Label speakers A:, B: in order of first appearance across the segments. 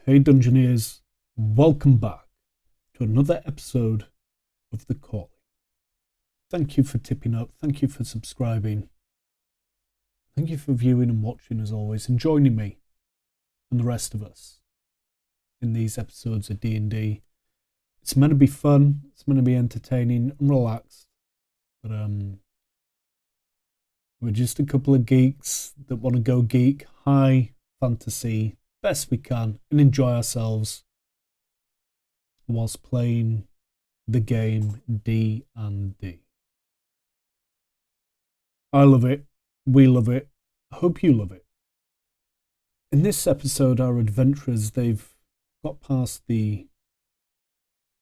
A: Hey Dungeoneers, welcome back to another episode of The Calling. Thank you for tipping up, thank you for subscribing, thank you for viewing and watching as always, and joining me and the rest of us in these episodes of D&D. It's meant to be fun, it's meant to be entertaining and relaxed, but we're just a couple of geeks that want to go geek high fantasy best we can and enjoy ourselves whilst playing the game D&D. I love it. We love it. I hope you love it. In this episode, our adventurers, they've got past the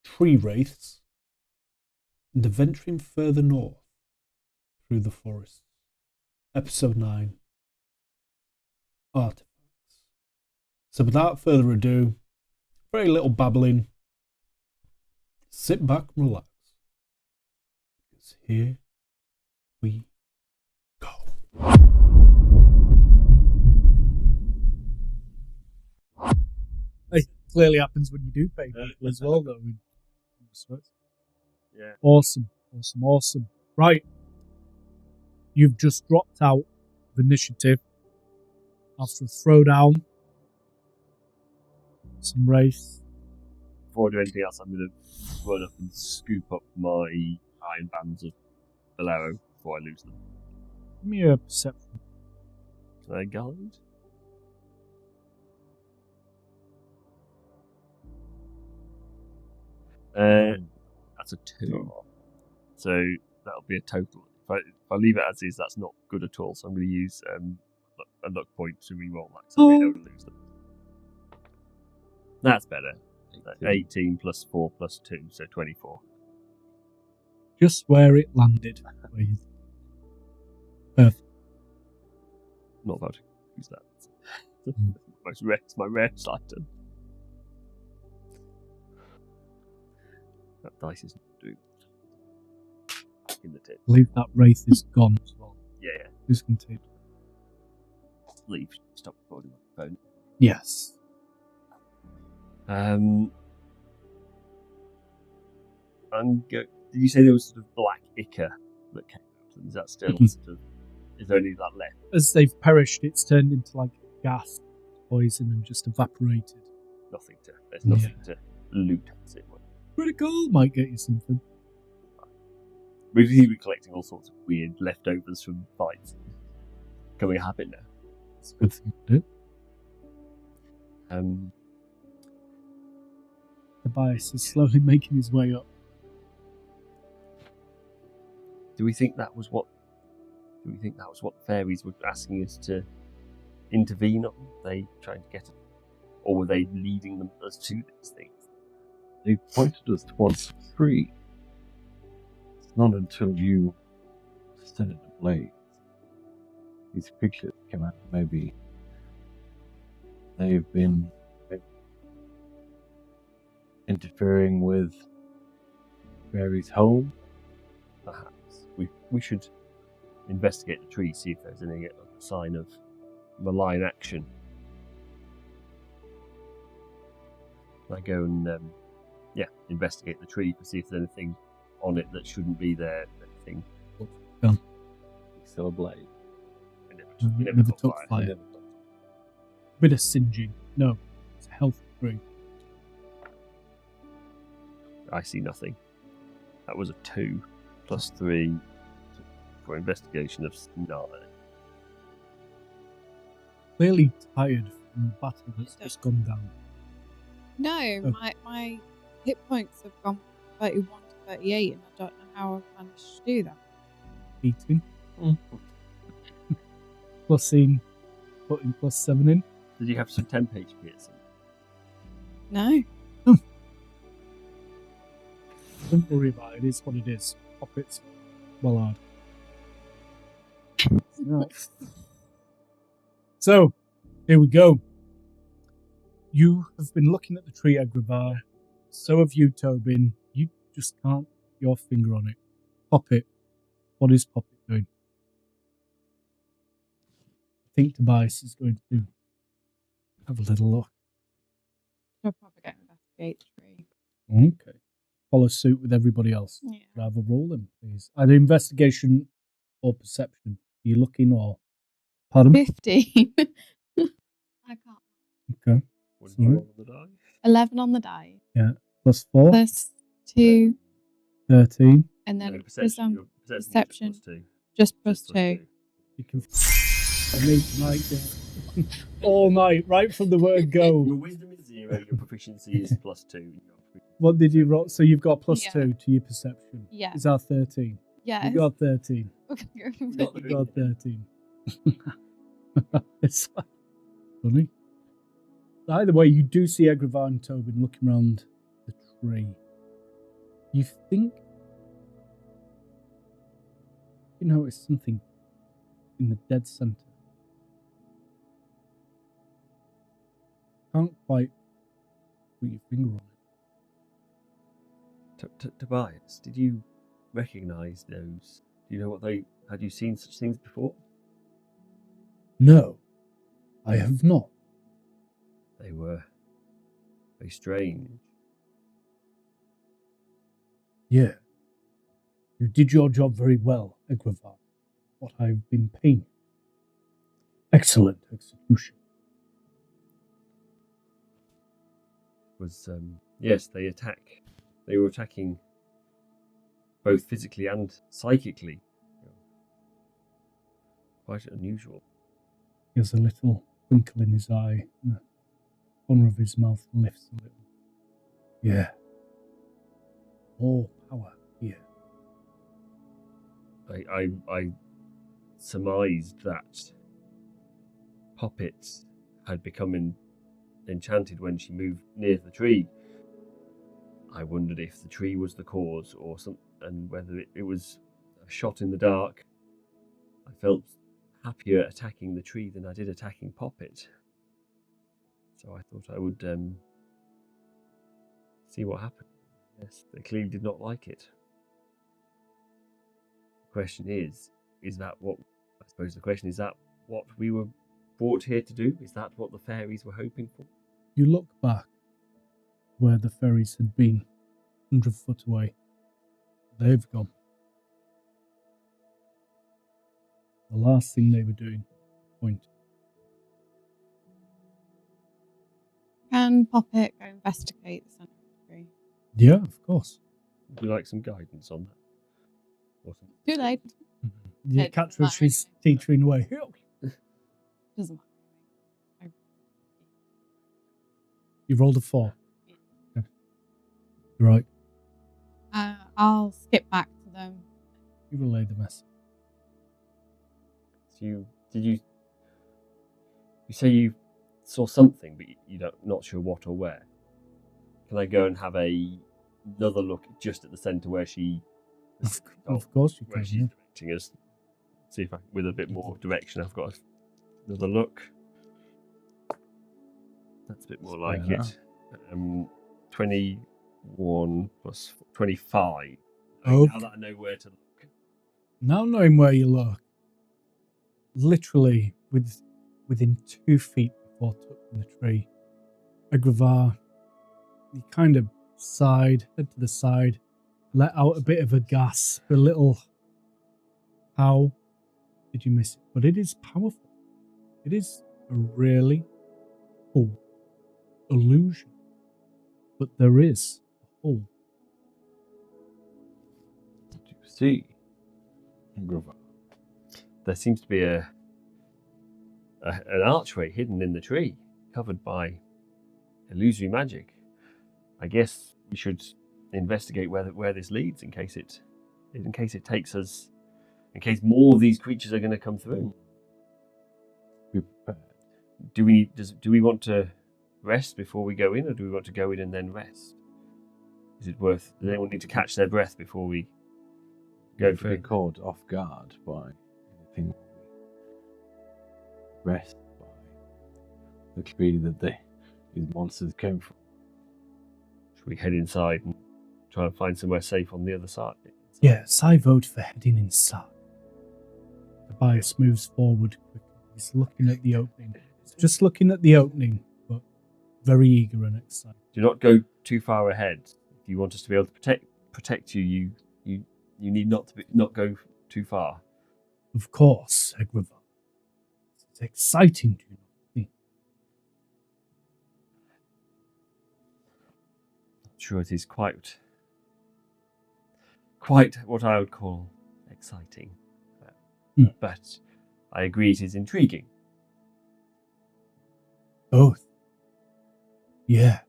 A: tree wraiths and are venturing further north through the forest. Episode 9, Artifacts. So without further ado, very little babbling, sit back and relax, because here we go.
B: It clearly happens when you do pay people as well, though.
C: Yeah.
B: Awesome. Right. You've just dropped out of initiative after a throwdown. Some wraiths.
C: Before I do anything else, I'm going to run up and scoop up my iron bands of Bolero before I lose them.
B: Give me a perception.
C: Can I guide? That's a 2. So that'll be a total. If I leave it as is, that's not good at all. So I'm going to use a luck point to re-roll that, so we don't lose them. That's better. 18 plus 4 plus 2, so 24.
B: Just where it landed, please. Perfect.
C: Not about to use that. It's my rare item. That dice isn't doing in the tip.
B: I believe that wraith is gone as well.
C: Yeah.
B: Who's continued?
C: Leave. Stop recording on the phone.
B: Yes.
C: Did you say there was sort of black ichor that came out? Is that still sort of? Is there any of that left?
B: As they've perished, it's turned into like gas, poison, and just evaporated.
C: There's nothing to loot, as it were.
B: Critical might get you something.
C: We've been collecting all sorts of weird leftovers from fights. Becoming a habit now.
B: It's a good thing to do. Tobias is slowly making his way up.
C: Do we think that was what the fairies were asking us to intervene on? Were they trying to get it, or were they leading us to these things?
D: They pointed us towards the tree. It's not until you set it ablaze. These pictures came out. Maybe they've been interfering with Barry's home.
C: Perhaps we should investigate the tree, see if there's any sign of malign action. I go and investigate the tree to see if there's anything on it that shouldn't be there. Anything
B: Done.
D: Still ablaze.
C: We
B: Never
C: took
B: took fire. Bit of singeing. No, it's a healthy tree.
C: I see nothing. That was a 2 plus 3 for investigation of 9.
B: Clearly tired from the battle that's just gone down.
E: No, my hit points have gone from 31 to 38, and I don't know how I've managed to do that.
B: Eating. Putting plus 7 in.
C: Did you have some temp HP at some?
E: No.
B: Don't worry about it. It is what it is. Pop it well hard. Right. So, here we go. You have been looking at the tree, Agravaar. So have you, Tobin. You just can't put your finger on it. Pop it. What is Pop it doing? I think Tobias is going to have a little look.
E: investigate the tree.
B: Okay. Follow suit with everybody else.
E: Yeah.
B: Could I have a roll then, please? Either investigation or perception. Are you looking or... Pardon?
E: 15. I can't.
B: Okay.
C: What did you
B: Sorry.
C: roll on the die?
E: 11 on the die.
B: Plus 4.
E: Plus 2.
B: 13.
E: And then
C: No, perception.
E: perception,
C: Your perception
E: perception.
C: is +2.
E: just plus
C: Just
E: 2.
B: You can me tonight, yeah. All night, right from the word go.
C: Your wisdom is 0. Your proficiency is +2.
B: What did you roll? So you've got plus
E: Yeah.
B: 2 to your perception.
E: Yeah.
B: Is that 13?
E: Yeah.
B: You got 13.
C: Not
B: You got 13. It's funny. Either way, you do see Agravain and Tobin looking around the tree. You think you notice something in the dead center. Can't quite put your finger on it.
C: Tobias, did you recognise those? Do you know what they... Had you seen such things before?
B: No, I have not.
C: They were very strange.
B: Yeah. You did your job very well, Agravain. What I've been paying. Excellent execution.
C: Was yes, they were attacking both physically and psychically. Quite unusual.
B: He has a little twinkle in his eye, and the corner of his mouth lifts a little. Yeah. More power here.
C: I surmised that Poppet had become enchanted when she moved near the tree. I wondered if the tree was the cause, or and whether it was a shot in the dark. I felt happier attacking the tree than I did attacking Poppet. So I thought I would see what happened. Yes, they clearly did not like it. The question is that what... I suppose the question is that what we were brought here to do? Is that what the fairies were hoping for?
B: You look back where the fairies had been, 100 foot away. They've gone. The last thing they were doing, point.
E: Can Poppet go investigate the centre of the tree?
B: Yeah, of course.
C: Would you like some guidance on that? Or some...
E: Too late.
B: You
E: It
B: catch
E: doesn't
B: her, she's
E: matter
B: teetering away.
E: Doesn't matter.
B: You rolled a 4. Okay. You're right.
E: I'll skip back to them.
B: You relay the message.
C: So you say you saw something, but you're not sure what or where. Can I go and have another look just at the centre where she...
B: Of course you
C: where
B: can.
C: she's
B: Yeah.
C: directing us? See if with a bit more direction I've got another look. That's a bit more like
D: Yeah.
C: it. 21 plus 25.
B: Okay.
C: Now that I know where to look.
B: Now knowing where you look, literally within 2 feet before touching the tree, Agravain, he kind of sighed, head to the side, let out a bit of a gasp, a little, how did you miss it? But it is powerful. It is a really cool illusion. But there is a hole.
D: What do you see, Agravain?
C: There seems to be an archway hidden in the tree, covered by illusory magic. I guess we should investigate where this leads in case it takes us, in case more of these creatures are going to come through.
D: Be prepared.
C: Do we want to rest before we go in, or do we want to go in and then rest? Is it worth? Does anyone need to catch their breath before we go
D: If
C: for
D: we
C: it?
D: caught off guard by anything, rest by the tree that these monsters came from.
C: Should we head inside and try and find somewhere safe on the other side?
B: Yes, I vote for heading inside. Tobias moves forward quickly. He's looking at the opening. He's just looking at the opening, but very eager and excited.
C: Do not go too far ahead. If you want us to be able to protect you, you need not go too far.
B: Of course, Egrivar. It's exciting, do you not think?
C: Not sure it is quite what I would call exciting. But I agree it is intriguing.
B: Both. Yeah.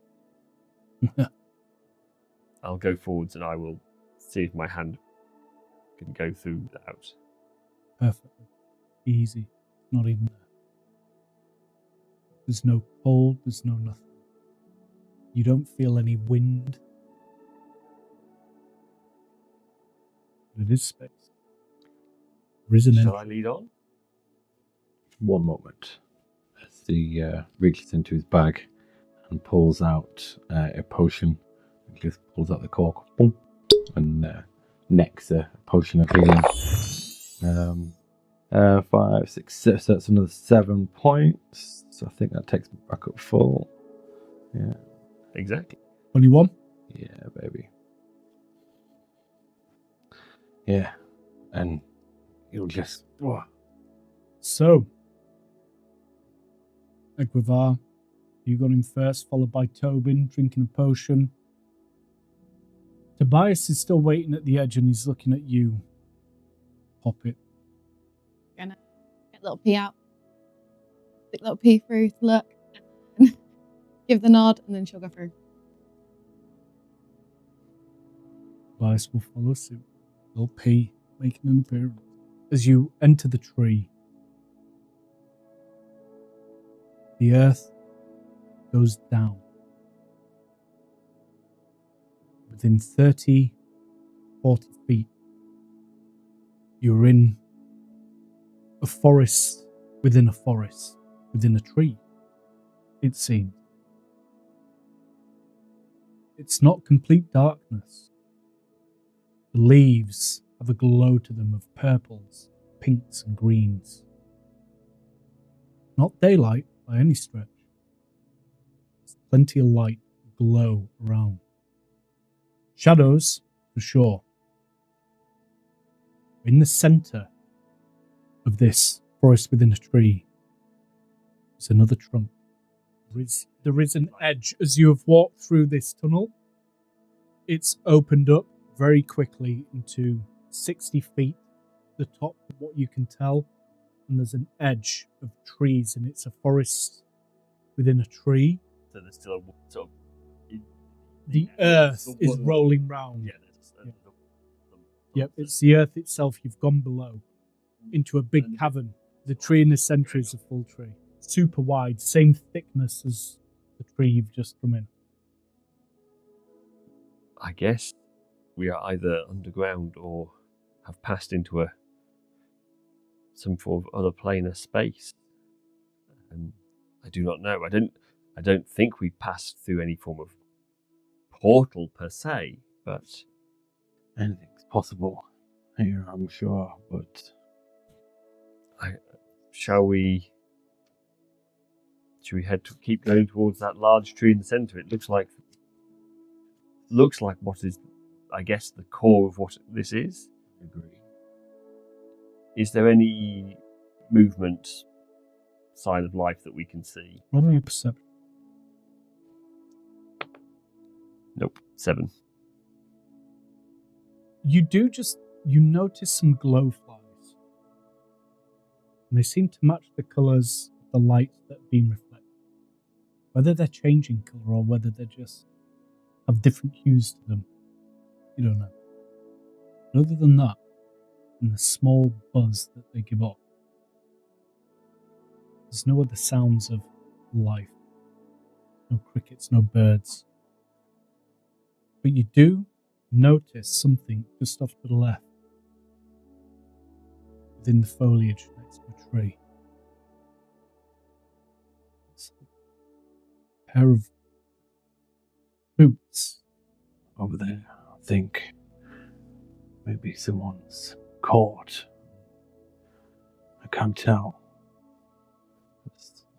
C: I'll go forwards and I will see if my hand can go through without.
B: Perfectly. Easy. Not even there. There's no cold, there's no nothing. You don't feel any wind. But it is space. There is an
C: Shall I
B: entrance.
C: lead on?
D: One moment. As he reaches into his bag and pulls out a potion. He just pulls out the cork, boom, and necks a potion of healing. 5, 6, 7. So that's another 7 points. So I think that takes me back up full. Yeah.
C: Exactly.
B: 21?
D: Yeah, baby. Yeah. And you'll just. Whoa.
B: So, Egrivar, you got him first, followed by Tobin, drinking a potion. Tobias is still waiting at the edge and he's looking at you. Pop it.
E: Gonna get a little pee out. Stick a little pee through to look. And then give the nod, and then she'll go through.
B: Tobias will follow suit. Little P making an appearance. As you enter the tree, the earth goes down. Within 30, 40 feet, you're in a forest within a forest, within a tree, it seems. It's not complete darkness. The leaves have a glow to them of purples, pinks and greens. Not daylight by any stretch. There's plenty of light, glow around. Shadows, for sure. In the centre of this forest within a tree is another trunk. There is an edge. As you have walked through this tunnel, it's opened up very quickly into 60 feet, the top of what you can tell, and there's an edge of trees, and it's a forest within a tree.
C: So there's still a sort of.
B: The earth is rolling round.
C: Yeah.
B: Yep, it's the earth itself. You've gone below into a big cavern. The tree in the centre is a full tree. Super wide, same thickness as the tree you've just come in.
C: I guess we are either underground or have passed into some form of other planar space. I do not know. I don't think we passed through any form of portal per se, but
D: Anything's possible here, I'm sure, but
C: should we keep going towards that large tree in the centre? It looks like what is, I guess, the core of what this is.
D: I agree.
C: Is there any movement, sign of life that we can see?
B: Roll me a perception.
C: Nope. 7.
B: You notice some glow flies. And they seem to match the colours of the light that have been reflected. Whether they're changing colour or whether they just have different hues to them, you don't know. But other than that, and the small buzz that they give off, there's no other sounds of life. No crickets, no birds. But you do notice something just off to the left, within the foliage next to a tree. It's a pair of boots.
D: Over there, I think maybe someone's caught. I can't tell.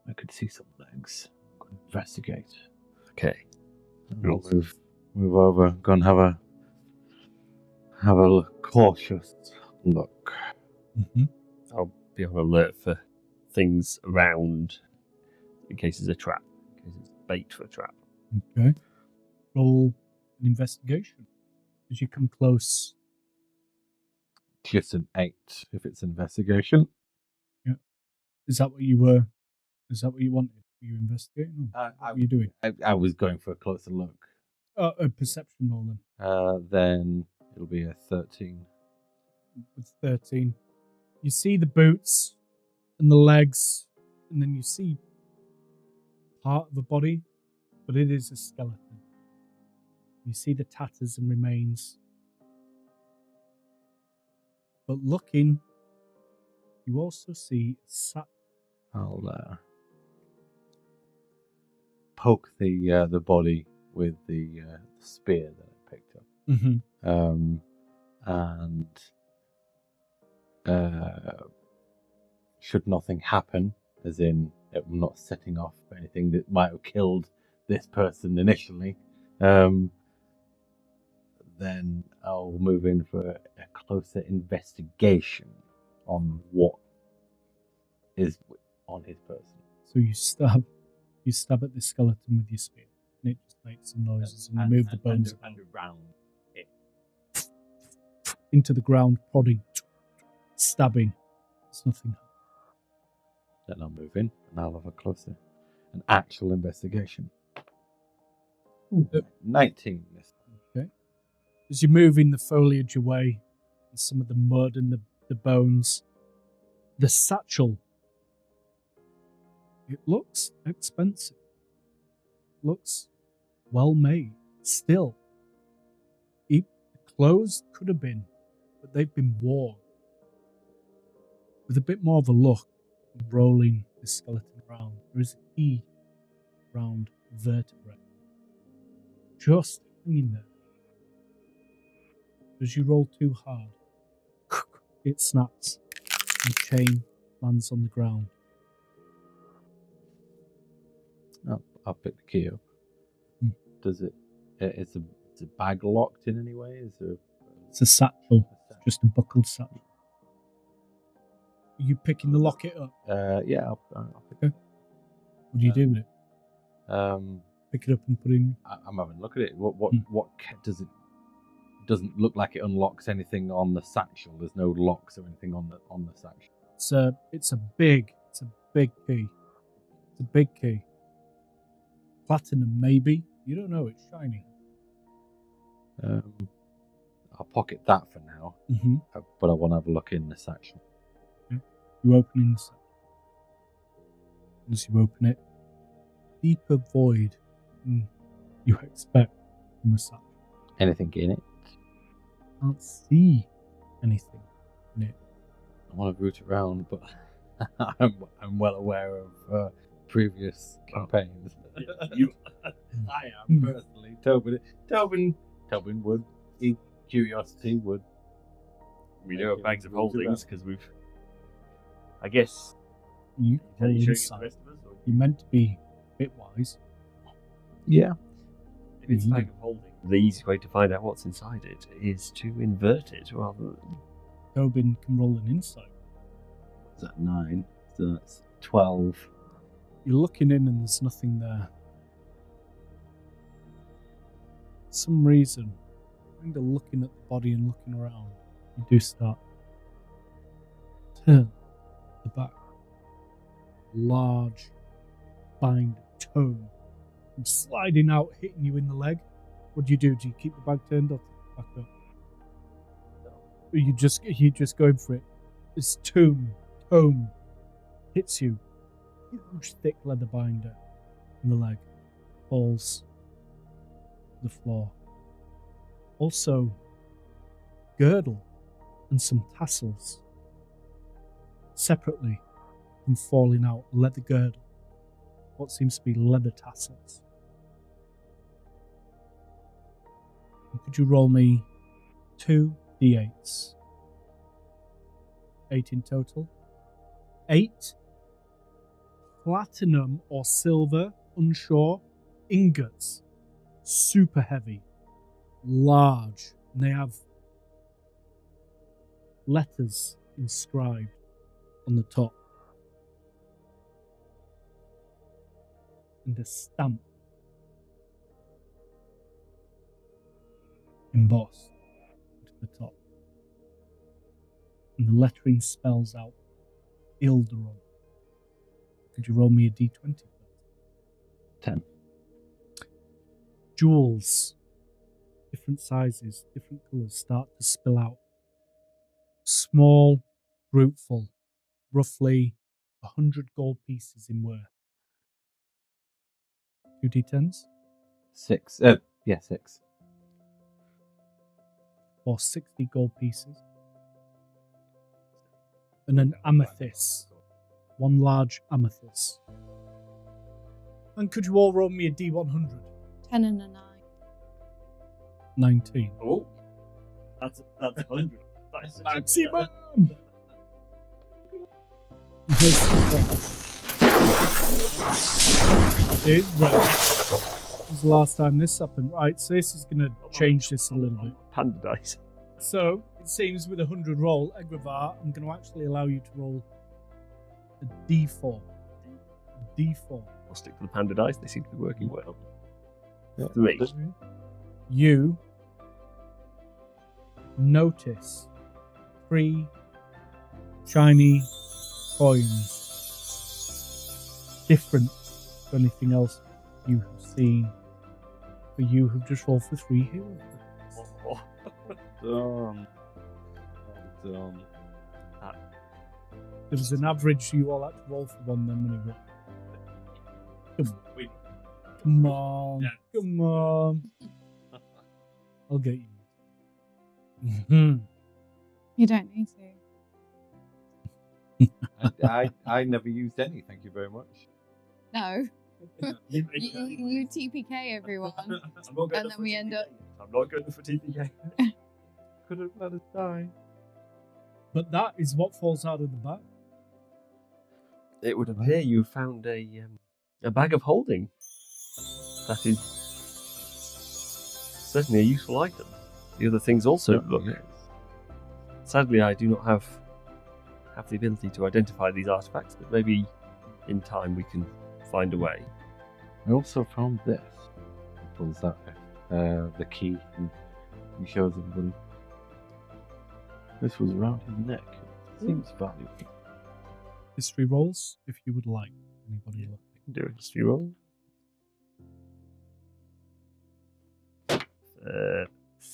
D: I could see some legs investigate.
C: Okay.
D: And we'll move over. Go and have a cautious look.
B: Mm-hmm.
C: I'll be on alert for things around in case there's a trap, in case it's bait for a trap.
B: Okay. Roll an investigation. As you come close,
D: Just an 8 if it's investigation.
B: is that what you were? Is that what you wanted? Were you investigating? Or what were you doing?
D: I was going for a closer look.
B: A perception roll then.
D: Then it'll be a 13.
B: With 13. You see the boots and the legs, and then you see part of a body, but it is a skeleton. You see the tatters and remains. But looking, you also see a
D: I'll poke the body with the spear that I picked up.
B: Mm-hmm.
D: And should nothing happen, as in I'm not setting off anything that might have killed this person initially, then I'll move in for a closer investigation on what is on his person.
B: So you stab at the skeleton with your spear, and it just makes some noises, and you move the bones
D: and around it.
B: into the ground, prodding, stabbing. There's nothing.
D: Then I'll move in and I'll have an actual investigation. 19.
B: Okay. As you're moving the foliage away, and some of the mud and the bones, the satchel, it looks expensive. Looks well made. Still, the clothes could have been, but they've been worn. With a bit more of a look, rolling the skeleton around, there is a key round vertebrae just hanging there. As you roll too hard, it snaps, and the chain lands on the ground.
D: I'll pick the key up. Does it? Is the bag locked in any way? Is there?
B: It's a satchel, just a buckled satchel. Are you picking the locket up?
D: Yeah, I'll pick it.
B: What do you do with it?
D: up.
B: Pick it up and put it in.
D: I'm having a look at it. What does it? Doesn't look like it unlocks anything on the satchel. There's no locks or anything on the satchel.
B: It's a big key. It's a big key. Platinum, maybe. You don't know. It's shiny.
D: I'll pocket that for now.
B: Mm-hmm.
D: But I want to have a look in the satchel.
B: Okay. You open the satchel. As you open it, deeper void than you expect from a satchel.
D: Anything in it?
B: Can't see anything in it.
D: I want to root around, but I'm well aware of previous campaigns. I am personally. Tobin would. Curiosity would.
C: We know bags of holdings because we've. I guess.
B: You
C: Can you show
B: inside.
C: the rest of us? Or?
B: You're meant to be bitwise.
D: Yeah.
C: If it's a bag of holding, the easiest way to find out what's inside it is to invert it rather than.
B: Tobin can roll an insight.
D: Is that 9? So that's 12.
B: You're looking in and there's nothing there. For some reason, kind of looking at the body and looking around, you do start. Turn the back. Large bind tome. And sliding out, hitting you in the leg. What do? Do you keep the bag turned or back up? Or you just going for it? This tome hits you. Huge thick leather binder in the leg. Falls to the floor. Also, girdle and some tassels. Separately from falling out, leather girdle. What seems to be leather tassels. And could you roll me 2 d8s? 8 in total. 8 platinum or silver unsure. Ingots, super heavy, large, and they have letters inscribed on the top. And a stamp embossed to the top. And the lettering spells out Ilderon. Could you roll me a d20, please?
D: 10.
B: Jewels, different sizes, different colours, start to spill out. Small, groupful, roughly 100 gold pieces in worth. 2 d10s?
D: 6. Yeah, 6.
B: Or 60 gold pieces. And an amethyst. One large amethyst. And could you all roll me a d100?
E: 10 and a 9.
B: 19.
C: Oh, that's 100. That's
B: Maximum! It's right. This is the last time this happened. Right, so this is going to change this a little bit.
C: Panda dice.
B: So, it seems with a 100 roll, Egrevar, I'm going to actually allow you to roll a d4. A d4.
C: I'll stick to the panda dice. They seem to be working well.
D: Yeah.
C: 3.
B: You notice 3 shiny coins, different to anything else you have seen. But you have just rolled for 3 hero points.
D: Done.
B: There was an average, you all had to roll for 1 then when it went. Come on.
C: Yeah.
B: Come on. I'll get you. Mm-hmm.
E: You don't need to.
D: I never used any, thank you very much.
E: No. You TPK everyone. And then we end up.
C: I'm not going for TPK.
D: Could have let us die.
B: But that is what falls out of the bag.
C: It would appear you found a bag of holding. That is certainly a useful item. The other things also look.
D: Yes.
C: Sadly, I do not have the ability to identify these artifacts, but maybe in time we can find a way.
D: I also found this. He pulls out the key and he shows everybody. This was around his neck. It seems valuable.
B: History rolls, if you would like. Anybody looking?
C: Do a history roll.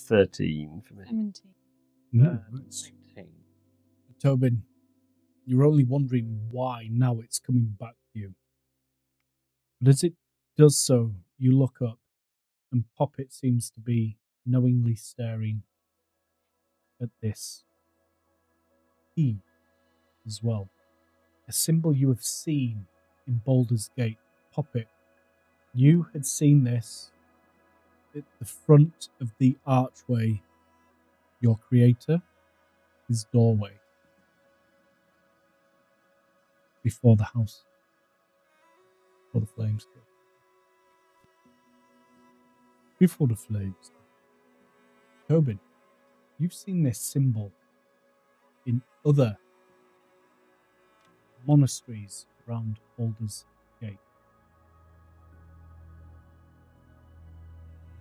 C: 13 for me.
E: 17.
B: Nice.
D: 19.
B: Tobin, you're only wondering why now it's coming back to you. But as it does so, you look up, and Poppet seems to be knowingly staring at this key as well. A symbol you have seen in Baldur's Gate. Poppet, you had seen this at the front of the archway. Your creator, his doorway. Before the house. Before the flames go. Before the flames. Tobin, you've seen this symbol in other monasteries around Baldur's Gate.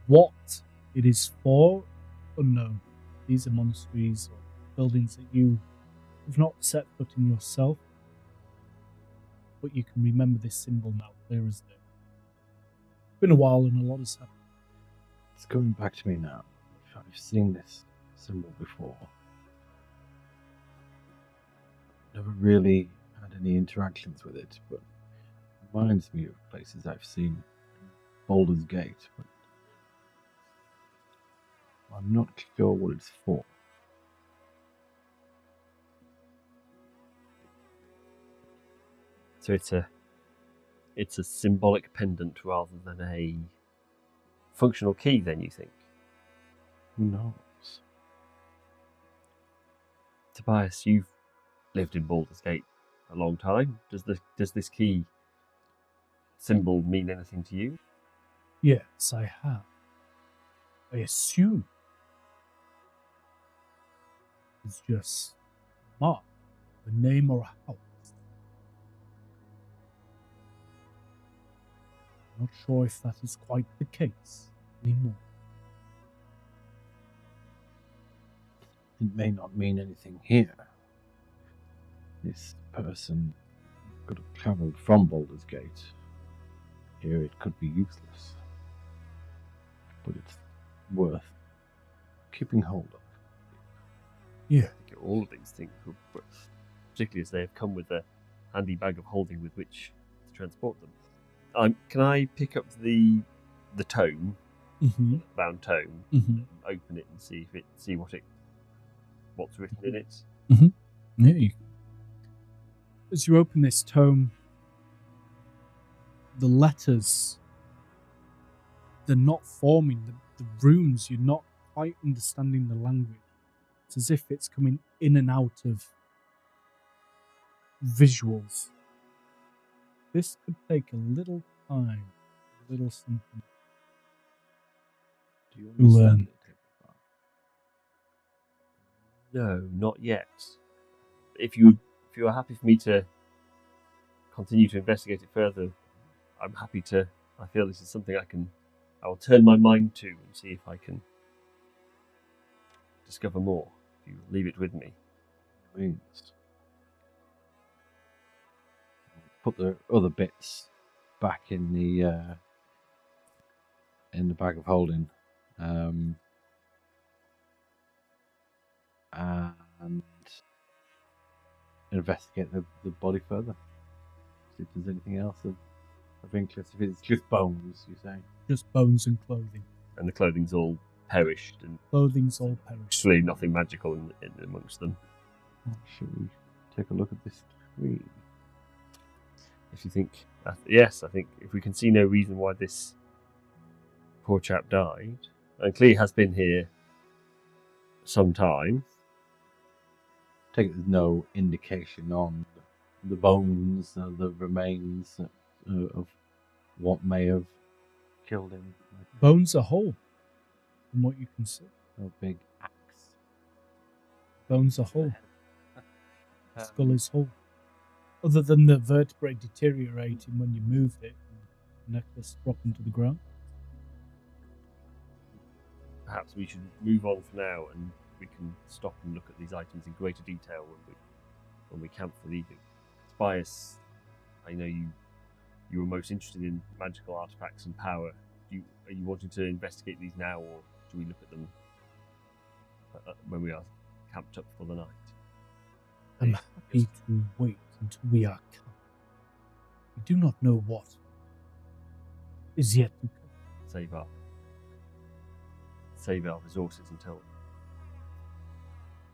B: What it is for, unknown. These are monasteries or buildings that you have not set foot in yourself, but you can remember this symbol now, clear as day. It's been a while and a lot has happened.
D: It's coming back to me now. I've seen this symbol before. Never really had any interactions with it, but it reminds me of places I've seen. Baldur's Gate, but I'm not sure what it's for.
C: So it's a symbolic pendant rather than a functional key, then, you think?
D: Who knows?
C: Tobias, you've lived in Baldur's Gate a long time. Does this key symbol mean anything to you?
B: Yes, I have. I assume it's just a mark, a name or a house. Not sure if that is quite the case anymore.
D: It may not mean anything here. This person could have travelled from Baldur's Gate. Here it could be useless. But it's worth keeping hold of.
B: Yeah.
C: I think all of these things, particularly as they have come with a handy bag of holding with which to transport them. Can I pick up the tome,
B: Mm-hmm.
C: bound tome,
B: Mm-hmm.
C: open it and see what's written in it?
B: Yeah. As you open this tome, the letters, they're not forming. The runes, you're not quite understanding the language. It's as if it's coming in and out of visuals. This could take a little time, a little something.
D: Do you
B: Learn.
D: understand it?
C: No, not yet. If you are happy for me to continue to investigate it further, I'm happy to. I feel this is something I will turn my mind to and see if I can discover more. If you leave it with me.
D: Means. Put the other bits back in the bag of holding, and investigate the body further. See if there's anything else of interest. If it's just bones, you say.
B: Just bones and clothing.
C: And the clothing's all perished, and
B: Clothing's all perished.
C: actually nothing magical in amongst them.
D: Should we take a look at this tree?
C: If you think, yes, I think if we can see no reason why this poor chap died, and clearly has been here some time.
D: Take it there's no indication on the bones, the remains of what may have killed him.
B: Bones are whole, from what you can see.
D: No big axe.
B: Bones are whole. Skull is whole. Other than the vertebrae deteriorating when you moved it, and the necklace dropping to the ground.
C: Perhaps we should move on for now, and we can stop and look at these items in greater detail when we camp for the evening. Tobias, I know you were most interested in magical artifacts and power. Are you wanting to investigate these now, or do we look at them when we are camped up for the night?
B: I'm happy to wait until we are camped. We do not know what is yet to come.
C: Save our resources until.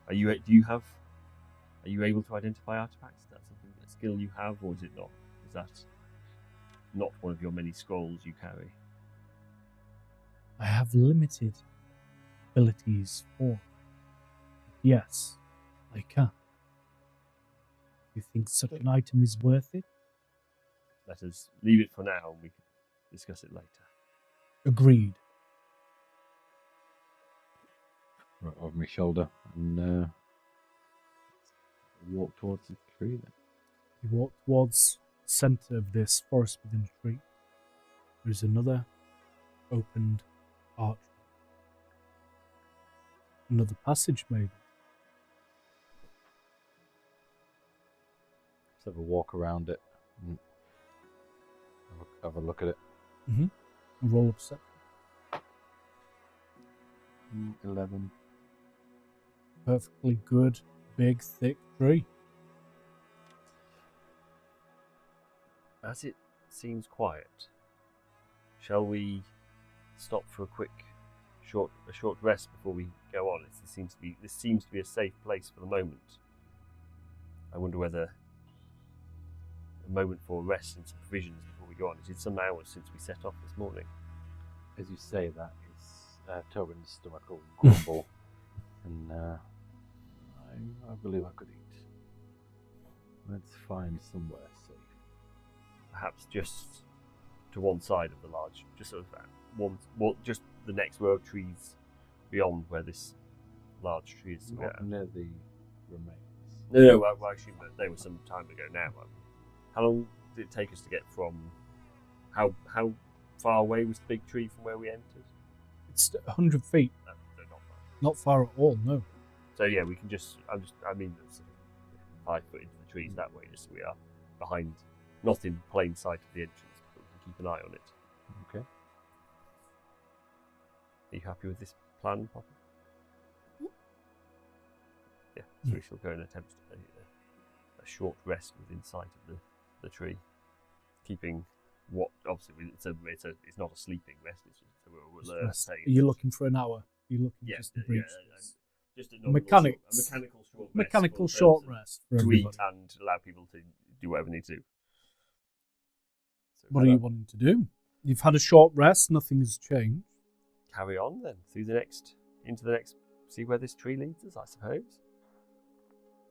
C: Are you able to identify artifacts? Is that a skill you have, or is it not? Is that not one of your many scrolls you carry?
B: I have limited abilities for it. Yes, I can. You think such an item is worth it?
C: Let us leave it for now, and we can discuss it later.
B: Agreed.
D: Right over my shoulder and walk towards the tree then.
B: You walk towards the centre of this forest within a tree. There's another opened archway. Another passage, maybe.
D: Let's have a walk around it and have a look at it.
B: Roll up set.
D: 11.
B: Perfectly good, big, thick tree.
C: As it seems quiet, shall we stop for a short rest before we go on? This seems to be a safe place for the moment. I wonder whether a moment for rest and some provisions before we go on. It is some hours since we set off this morning.
D: As you say that, Tobin's stomach will grumble, and I believe I could eat. Let's find somewhere safe.
C: Perhaps just to one side of the large, just sort of just the next row of trees beyond where this large tree is.
D: Not near the remains.
C: No, I assume that they were some time ago now. How long did it take us to get from... How far away was the big tree from where we entered?
B: It's 100 feet.
C: No, not far.
B: Not far at all, no.
C: So yeah, we can just... I mean, there's 5 foot into the trees that way, just so we are behind, not in plain sight of the entrance, but we can keep an eye on it.
D: Okay.
C: Are you happy with this plan, Poppy? Yeah, so we shall go and attempt a short rest within sight of the tree, keeping what obviously it's not a sleeping rest. It's just we're alert.
B: Are you looking for an hour? Are you looking just to breach?
C: Just a
B: mechanical short rest for
C: to
B: everybody.
C: eat and allow people to do whatever they need to do. So
B: What are you wanting to do? You've had a short rest. Nothing has changed.
C: Carry on then into the next. See where this tree leads us, I suppose.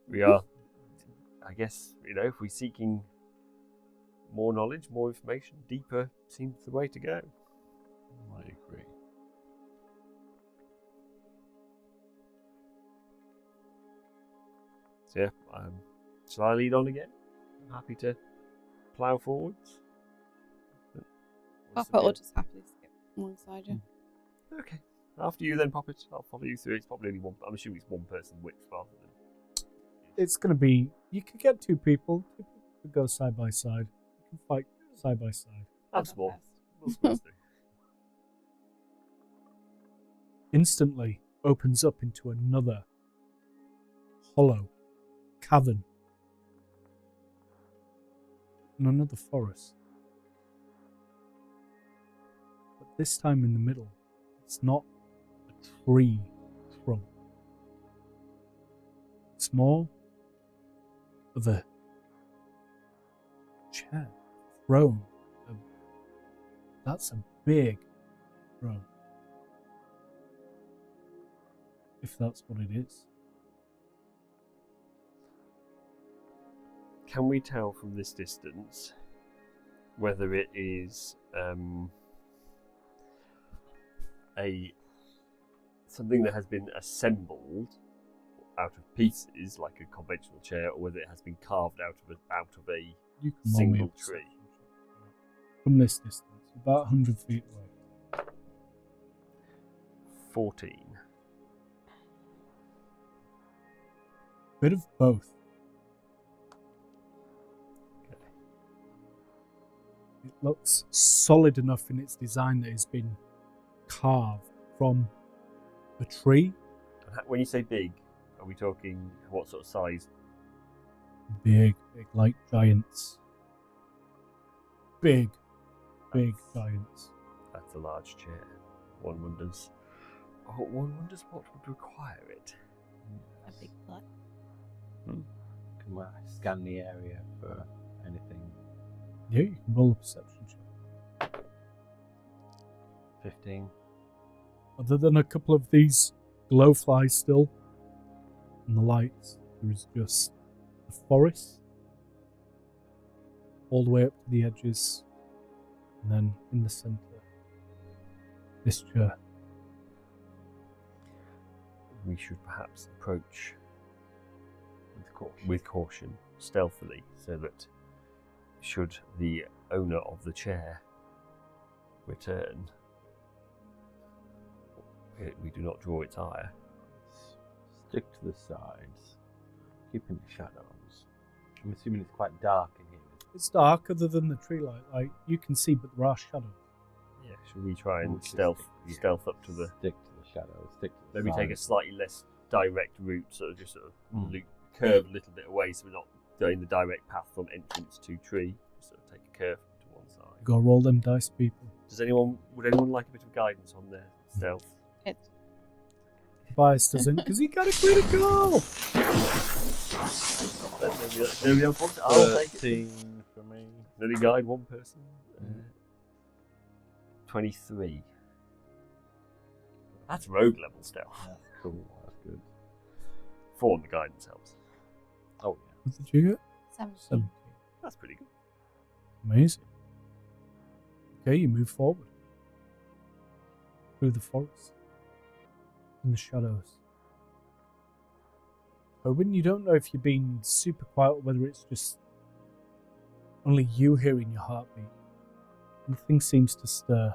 C: We are, I guess, if we're seeking more knowledge, more information, deeper seems the way to go.
D: I agree.
C: So yeah, shall I lead on again? I'm happy to plough forwards.
E: Poppet will just happily skip alongside you.
C: Okay. After you then, Poppet. I'll follow you through. It's probably only one. I'm assuming it's one person width rather than...
B: It's going to be... You could get 2 people. 2 people could go side by side. You can fight side by side.
C: I'm small. We'll split through.
B: Instantly opens up into another hollow cavern and another forest. But this time in the middle, it's not a tree trunk. It's more of a chair, throne. That's a big throne. If that's what it is.
C: Can we tell from this distance whether it is something that has been assembled out of pieces, like a conventional chair, or whether it has been carved out of a
B: You can roll me
C: single
B: a
C: tree?
B: perception check. From this distance, about 100 feet away.
C: 14.
B: Bit of both.
C: Okay.
B: It looks solid enough in its design that it's been carved from a tree.
C: When you say big, are we talking what sort of size?
B: Big, like giants. Big giants.
C: That's a large chair. One wonders what would require it.
E: A big blood.
D: Can we scan the area for anything?
B: Yeah, you can roll a perception check.
D: 15.
B: Other than a couple of these glowflies still and the lights, there is just the forest all the way up to the edges, and then in the centre, this chair.
C: We should perhaps approach with caution, stealthily, so that should the owner of the chair return, we do not draw its ire.
D: Stick to the sides. Keep in the shadows. I'm assuming it's quite dark in here.
B: It's dark other than the tree light. Like, you can see, but there are shadows.
C: Yeah, should we try and
D: We'll just
C: stealth up to the...
D: Stick to the shadows. Stick to the
C: Maybe take a
D: sides.
C: slightly less direct route, sort of curve a little bit away, so we're not going the direct path from entrance to tree. Sort of take a curve to one side.
B: Go roll them dice, people.
C: Would anyone like a bit of guidance on their stealth?
B: Bias doesn't, because he got a critical!
C: Nobody else wants it? I'll take it.
D: 13 for me.
C: Only guide one person. 23. That's rogue level stealth.
D: That's cool. That's good.
C: 4 on the guidance helps.
D: Oh, yeah.
B: What did you get?
E: 17.
B: 17.
C: That's pretty good.
B: Amazing. Okay, you move forward. Through the forest. In the shadows. Owen, you don't know if you're being super quiet or whether it's just only you hearing your heartbeat. Nothing seems to stir.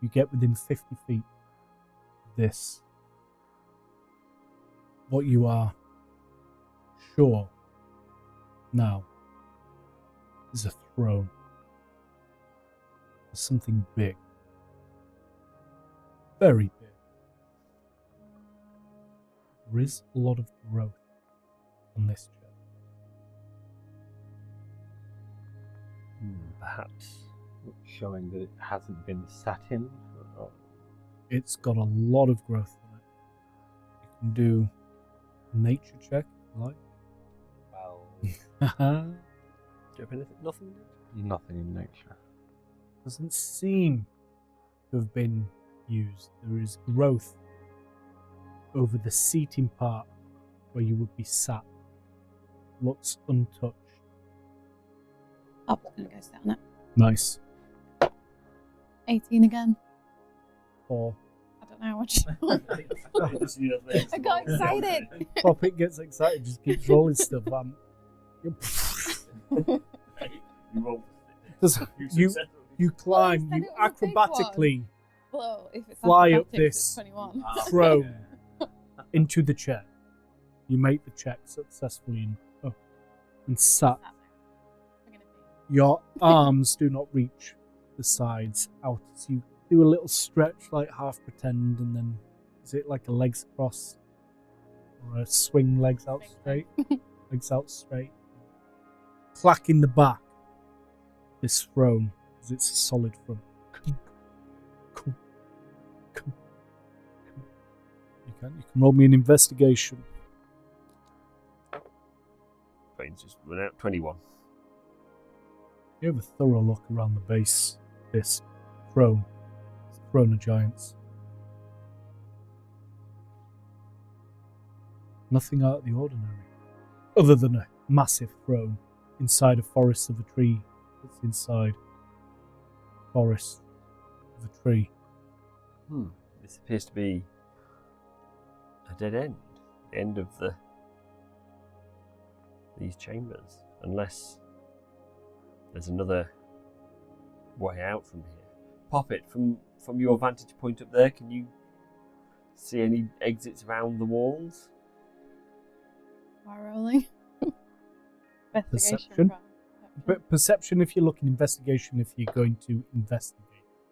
B: You get within 50 feet of this. What you are sure now is a throne. There's something big. Very big. There is a lot of growth on this chair.
D: Perhaps showing that it hasn't been sat in.
B: It's got a lot of growth on it. You can do a nature check if you like.
D: Well,
C: Do you have anything? Nothing?
D: nothing in nature.
B: Doesn't seem to have been used. There is growth over the seating part where you would be sat. Looks untouched.
E: I'm gonna go sit on it.
B: Nice.
E: 18 again.
B: 4.
E: I don't know what I got excited.
B: Poppet gets excited, just keeps rolling stuff.
C: You roll.
B: You climb,
E: said
B: you
E: it was a big
B: acrobatically
E: Well, if it's
B: Fly up
E: athletics,
B: this.
E: it's 21.
B: throw into the chair. You make the check successfully and sat. Your arms do not reach the sides out as you do a little stretch, like half pretend, and then is it like a legs cross or a swing legs out straight? Legs out straight. Clack in the back. This throne, because it's a solid front. You can roll me an investigation.
C: Brains just run out. 21.
B: You have a thorough look around the base of this throne. It's the throne of giants. Nothing out of the ordinary. Other than a massive throne inside a forest of a tree that's inside a forest of a tree.
C: This appears to be a dead end. The end of these chambers. Unless there's another way out from here. Poppet, from your vantage point up there, can you see any exits around the walls?
E: Am I rolling?
B: Perception? But perception if you're looking, investigation if you're going to investigate.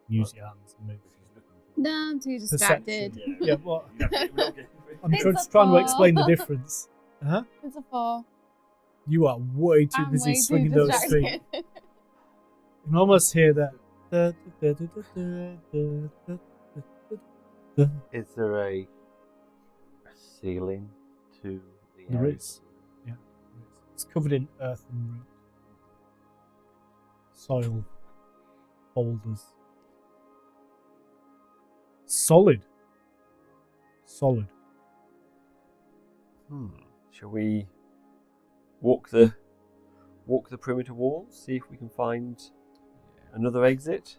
B: Use your hands and move.
E: No, I'm too distracted.
B: Yeah, what? I'm
E: It's
B: just
E: a
B: trying to
E: 4.
B: explain the difference. Huh?
E: It's a 4.
B: You are way too
E: I'm
B: busy
E: way too
B: swinging those
E: distracted.
B: feet. You can almost hear that.
D: Is there a ceiling to the
B: There
D: area?
B: is. Yeah. It's covered in earth and root. Soil. Boulders. Solid.
C: Shall we walk the perimeter walls, see if we can find another exit?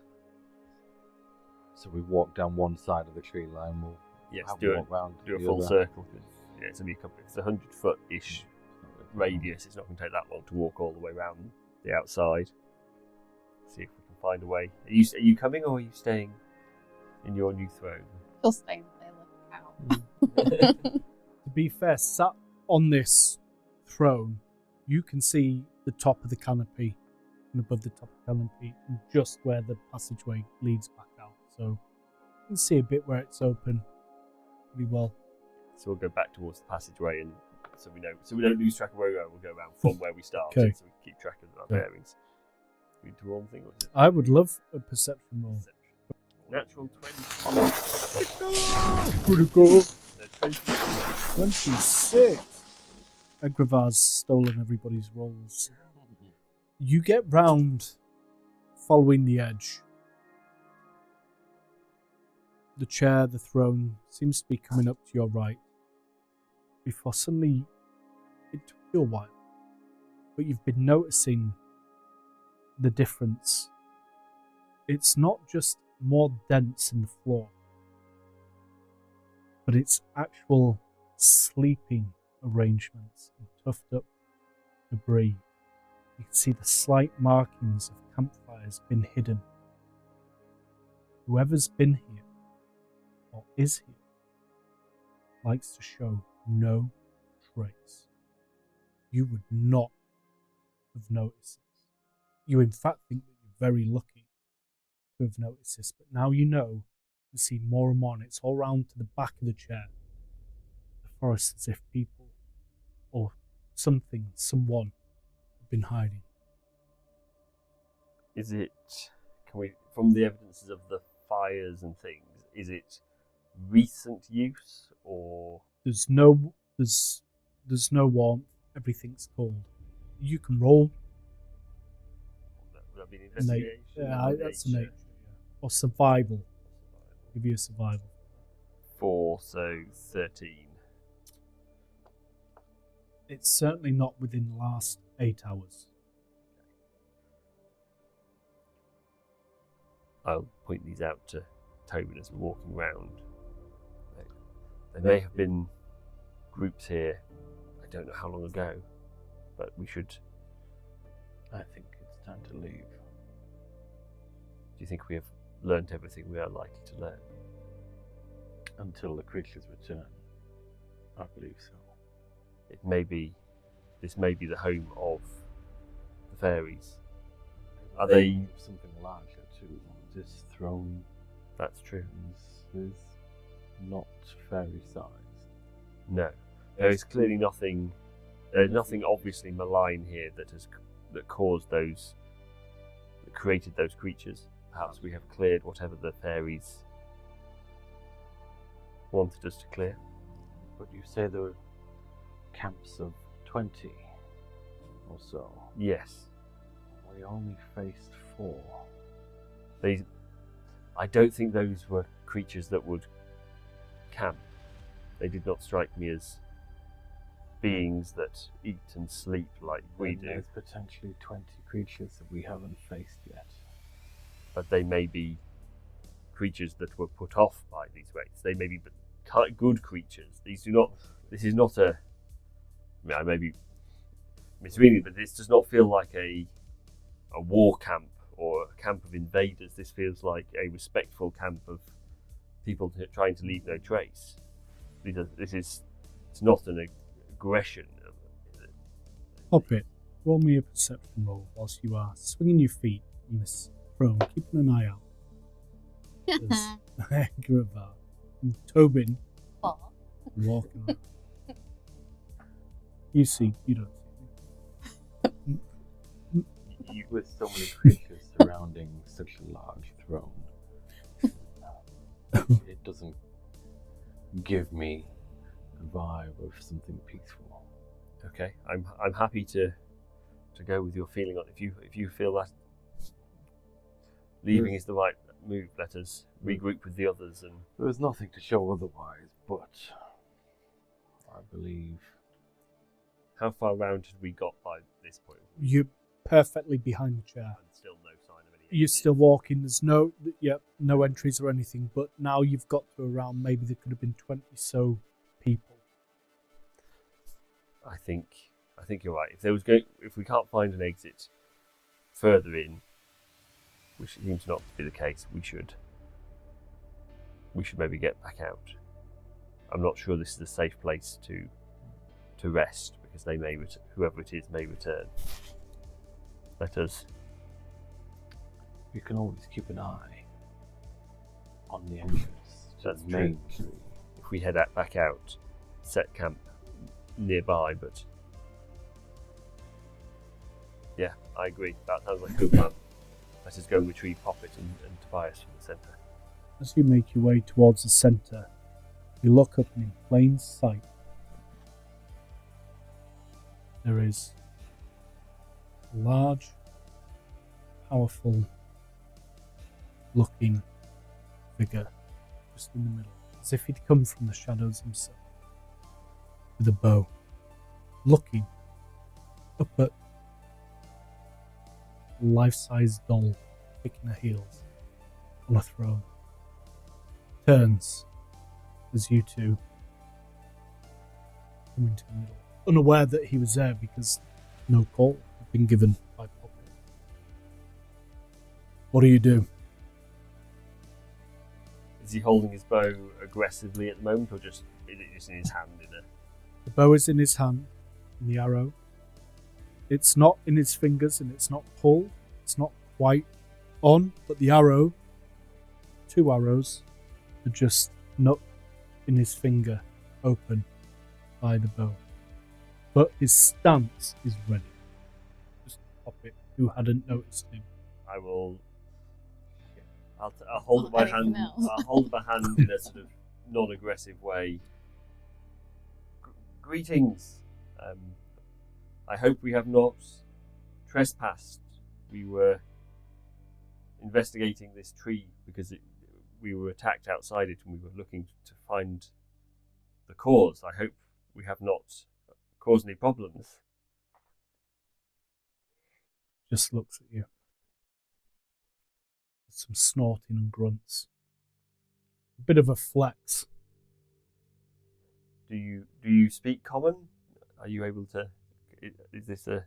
D: So we walk down one side of the tree line. We'll
C: Yes,
D: have
C: do
D: walk round
C: a
D: the
C: full
D: other.
C: circle. Yeah, it's only a couple. It's 100-foot-ish radius. It's not going to take that long to walk all the way around the outside. See if we can find a way. Are you coming or are you staying in your new throne?
E: Still staying there looking out.
B: To be fair, sat on this throne, you can see the top of the canopy and above the top of the canopy and just where the passageway leads back out. So you can see a bit where it's open pretty well.
C: So we'll go back towards the passageway, and so we don't lose track of where we go. We'll go around from where we started,
B: Okay.
C: so we can keep track of our
B: Yeah.
C: bearings. Do we do one thing or is it
B: I would love a perception roll.
C: natural 20?
B: Pretty cool.
C: No, 20.
B: 26. Agravar's stolen everybody's rolls. You get round following the edge. The chair, the throne, seems to be coming up to your right. Before suddenly, it took you a while, but you've been noticing the difference It's not just more dents in the floor, but it's actual sleeping arrangements and tuffed up debris. You can see the slight markings of campfires been hidden. Whoever's been here, or is here, likes to show no trace. You would not have noticed this. You in fact think that you're very lucky to have noticed this, but now you know, you see more and more, and it's all round to the back of the chair. The forest as if people, or something, someone, have been hiding.
C: Is it, can we, from the evidences of the fires and things, is it recent use or?
B: There's no warmth, everything's cold. You can roll.
C: Would that be an investigation?
B: That's a nature, yeah. Or survival. I'll give you a survival.
C: 4, so 13.
B: It's certainly not within the last 8 hours.
C: I'll point these out to Tobin as we're walking around. There may have been groups here, I don't know how long ago, but we should.
D: I think it's time to leave.
C: Do you think we have learnt everything we are likely to learn?
D: Until the creatures return. I believe so.
C: This may be the home of the fairies. Are
D: They
C: they?
D: have something larger too. This throne
C: That's true.
D: is not fairy sized.
C: No, there is clearly nothing. There's nothing obviously malign here that caused those, that created those creatures. Perhaps we have cleared whatever the fairies wanted us to clear.
D: But you say there were camps of 20 or so.
C: Yes,
D: We only faced 4.
C: I don't think those were creatures that would camp. They did not strike me as beings that eat and sleep like we
D: Then
C: do.
D: There's potentially 20 creatures that we haven't faced yet.
C: But they may be creatures that were put off by these wraiths. They may be good creatures. This is not a, I mean, I may be misreading it, but this does not feel like a war camp or a camp of invaders. This feels like a respectful camp of people trying to leave no trace. It's not an aggression.
B: Puppet, roll me a perception roll whilst you are swinging your feet on this throne, keeping an eye out. There's Gravar and Tobin walking around. You don't see me.
D: With so many creatures surrounding such a large throne, it doesn't give me a vibe of something peaceful.
C: Okay, I'm happy to go with your feeling on it. If you feel that leaving is the right move, let us regroup with the others. And
D: There's nothing to show otherwise, but I believe.
C: how far round had we got by this point?
B: You're perfectly behind the chair.
C: And still no sign of any.
B: You're still walking. There's no entries or anything. But now you've got to around. Maybe there could have been 20 so people.
C: I think you're right. If we can't find an exit further in, which seems not to be the case, we should maybe get back out. I'm not sure this is a safe place to rest because they may whoever it is may return. Let us.
D: You can always keep an eye on the entrance to
C: That's
D: the
C: true.
D: main tree.
C: If we head back out, set camp nearby, but yeah, I agree. That sounds like a good plan. Let us go and retrieve Poppet and Tobias from the centre.
B: As you make your way towards the centre, you look up and in plain sight, there is a large, powerful looking figure just in the middle, as if he'd come from the shadows himself, with a bow, looking up at a life-size doll kicking her heels. on a throne. Turns as you two come into the middle, unaware that he was there because no call had been given by Poppy. What do you do?
C: Is he holding his bow aggressively at the moment, or just is it just in his hand?
B: The bow is in his hand, and the arrow. It's not in his fingers, and it's not pulled. It's not quite on, but the arrow, 2 arrows, are just not in his finger, open by the bow. But his stance is ready. Just pop it. Who hadn't noticed him?
C: I will. I'll hold up my hand. I'll hold up my hand in a sort of non-aggressive way. Greetings. I hope we have not trespassed. We were investigating this tree because we were attacked outside it, and we were looking to find the cause. I hope we have not caused any problems.
B: Just looks at you. Some snorting and grunts. A bit of a flex.
C: Do you speak common? Are you able to? Is this a?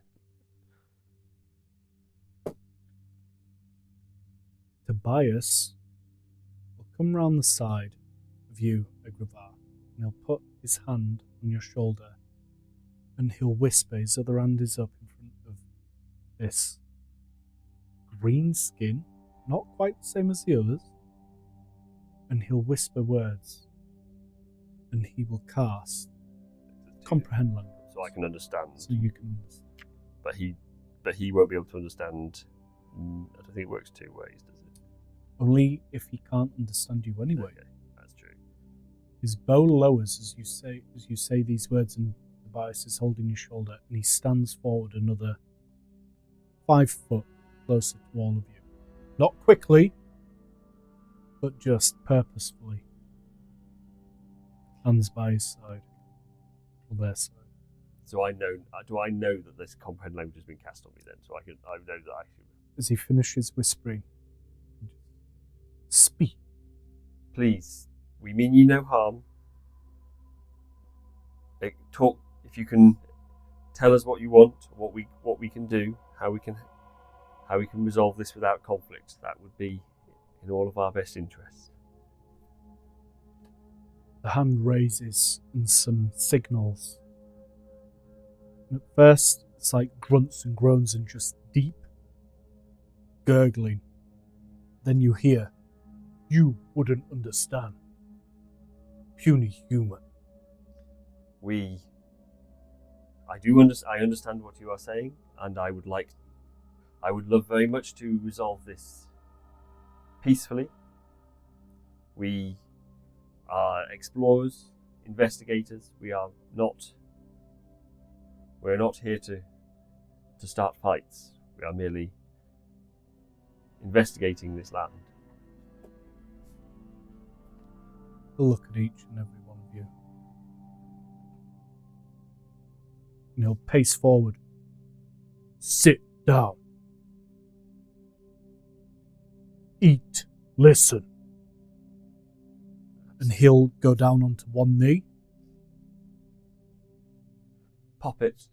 B: Tobias will come round the side of you, Agravath, and he'll put his hand on your shoulder, and he'll whisper. His other hand is up in front of this green skin, not quite the same as the others, and he'll whisper words, and he will cast comprehend language,
C: so I can understand.
B: so you can understand.
C: But he won't be able to understand. I don't think it works 2 ways, does it?
B: Only if he can't understand you anyway.
C: Okay, that's true.
B: His bow lowers as you say these words, and Tobias is holding your shoulder, and he stands forward another 5 foot closer to all of you. Not quickly, but just purposefully. Hands by his side, or their side.
C: So I know. Do I know that this comprehend language has been cast on me then? So I know that I should.
B: As he finishes whispering, speak.
C: Please, we mean you no harm. Talk if you can. Tell us what you want, what we can do, how we can resolve this without conflict. That would be in all of our best interests.
B: The hand raises and some signals. And at first, it's like grunts and groans and just deep gurgling. Then you hear, "You wouldn't understand. Puny human."
C: I understand what you are saying, and I would love very much to resolve this peacefully. We are explorers, investigators. We're not here to start fights. We are merely investigating this land.
B: He'll look at each and every one of you. And he'll pace forward. Sit down. Eat. Listen. And he'll go down onto one knee.
C: Poppet,